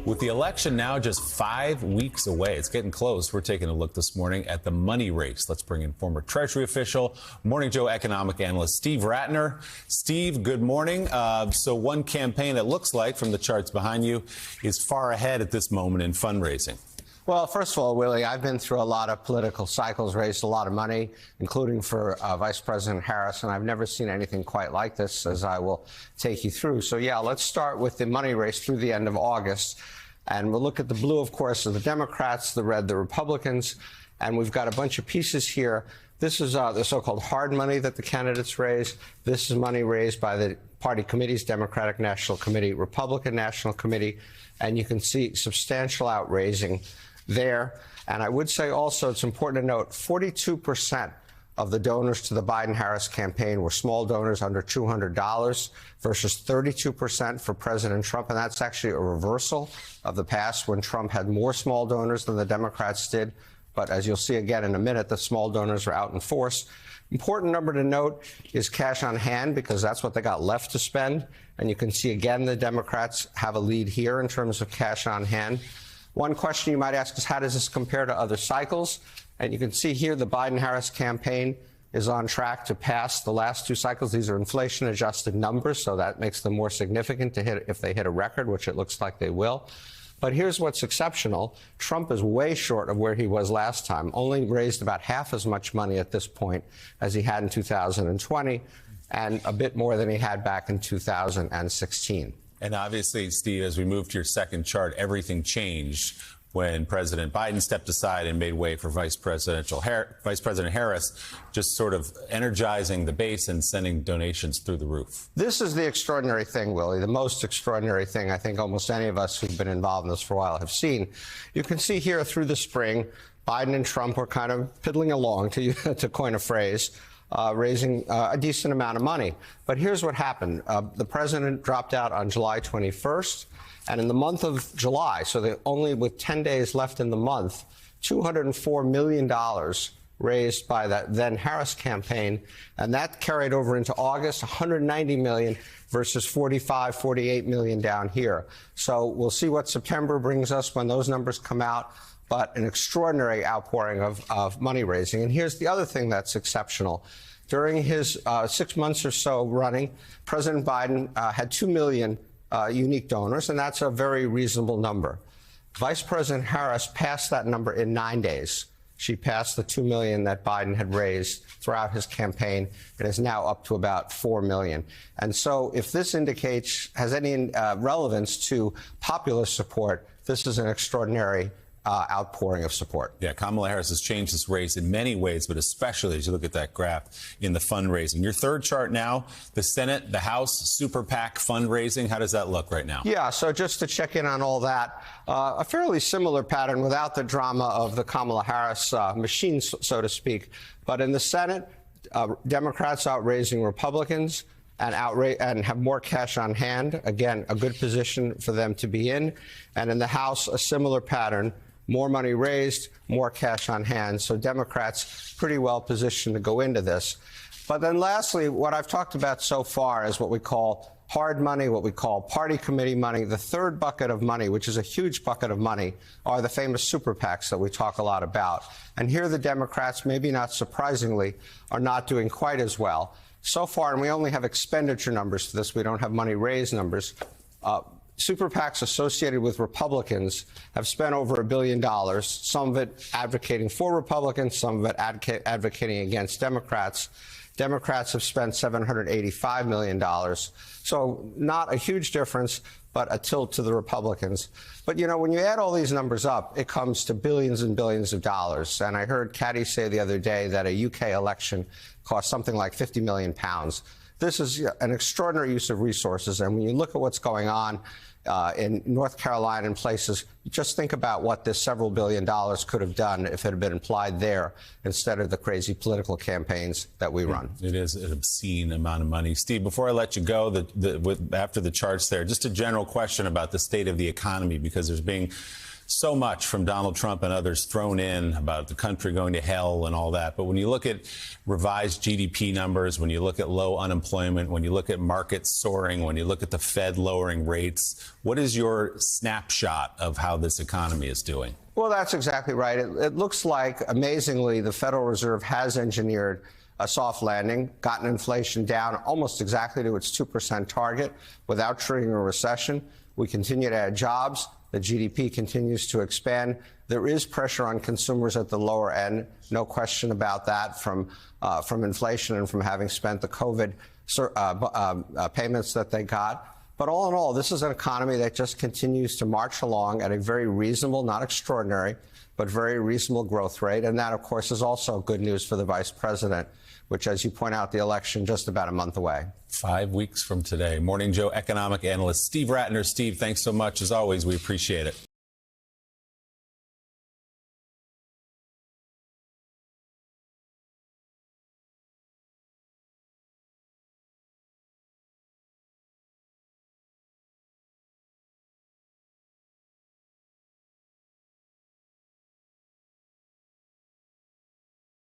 With the election now just 5 weeks away, it's getting close. We're taking a look this morning at the money race. Let's bring in former Treasury official, Morning Joe economic analyst Steve Rattner. Steve, good morning. So one campaign that looks like, from the charts behind you, is far ahead at this moment in fundraising. Well, first of all, Willie, I've been through a lot of political cycles, raised a lot of money, including for Vice President Harris, and I've never seen anything quite like this, as I will take you through. So, yeah, let's start with the money race through the end of August. And we'll look at the blue, of course, of the Democrats, the red, the Republicans. And we've got a bunch of pieces here. This is the so-called hard money that the candidates raise. This is money raised by the party committees, Democratic National Committee, Republican National Committee. And you can see substantial outraising there. And I would say also it's important to note 42% of the donors to the Biden-Harris campaign were small donors under $200 versus 32% for President Trump. And that's actually a reversal of the past when Trump had more small donors than the Democrats did. But as you'll see again in a minute, the small donors are out in force. Important number to note is cash on hand, because that's what they got left to spend. And you can see again the Democrats have a lead here in terms of cash on hand. One question you might ask is, how does this compare to other cycles? And you can see here the Biden-Harris campaign is on track to pass the last two cycles. These are inflation-adjusted numbers, so that makes them more significant to hit if they hit a record, which it looks like they will. But here's what's exceptional. Trump is way short of where he was last time, only raised about half as much money at this point as he had in 2020, and a bit more than he had back in 2016. And obviously, Steve, as we move to your second chart, everything changed when President Biden stepped aside and made way for Vice President Harris, just sort of energizing the base and sending donations through the roof. This is the extraordinary thing, Willie, the most extraordinary thing I think almost any of us who've been involved in this for a while have seen. You can see here through the spring, Biden and Trump were kind of piddling along, to coin a phrase, raising a decent amount of money. But here's what happened. The president dropped out on July 21st. And in the month of July, so only with 10 days left in the month, $204 million raised by that then Harris campaign. And that carried over into August, $190 million versus $48 million down here. So we'll see what September brings us when those numbers come out. But an extraordinary outpouring of money raising. And here's the other thing that's exceptional. During his 6 months or so running, President Biden had 2 million unique donors, and that's a very reasonable number. Vice President Harris passed that number in 9 days. She passed the 2 million that Biden had raised throughout his campaign. It is now up to about 4 million. And so if this has any relevance to popular support, this is an extraordinary outpouring of support. Yeah, Kamala Harris has changed this race in many ways, but especially as you look at that graph in the fundraising. Your third chart now, the Senate, the House, super PAC fundraising. How does that look right now? Yeah, so just to check in on all that, a fairly similar pattern without the drama of the Kamala Harris machine, so to speak. But in the Senate, Democrats outraising Republicans and have more cash on hand. Again, a good position for them to be in. And in the House, a similar pattern. More money raised, more cash on hand. So Democrats pretty well positioned to go into this. But then lastly, what I've talked about so far is what we call hard money, what we call party committee money. The third bucket of money, which is a huge bucket of money, are the famous super PACs that we talk a lot about. And here the Democrats, maybe not surprisingly, are not doing quite as well. So far, and we only have expenditure numbers for this, we don't have money raised numbers, super PACs associated with Republicans have spent over $1 billion, some of it advocating for Republicans, some of it advocating against Democrats. Democrats have spent $785 million. So not a huge difference, but a tilt to the Republicans. But, you know, when you add all these numbers up, it comes to billions and billions of dollars. And I heard Caddy say the other day that a UK election cost something like 50 million pounds. This is an extraordinary use of resources. And when you look at what's going on in North Carolina and places, just think about what this several $billion could have done if it had been applied there instead of the crazy political campaigns that we run. It is an obscene amount of money. Steve, before I let you go, after the charts there, just a general question about the state of the economy, because there's being so much from Donald Trump and others thrown in about the country going to hell and all that. But when you look at revised GDP numbers, when you look at low unemployment, when you look at markets soaring, when you look at the Fed lowering rates, what is your snapshot of how this economy is doing? Well, that's exactly right. It looks like, amazingly, the Federal Reserve has engineered a soft landing, gotten inflation down almost exactly to its 2% target without triggering a recession. We continue to add jobs. The GDP continues to expand. There is pressure on consumers at the lower end, no question about that, from inflation and from having spent the COVID payments that they got. But all in all, this is an economy that just continues to march along at a very reasonable, not extraordinary, but very reasonable growth rate. And that, of course, is also good news for the vice president, which, as you point out, the election just about a month away. 5 weeks from today. Morning Joe economic analyst Steve Rattner. Steve, thanks so much. As always, we appreciate it.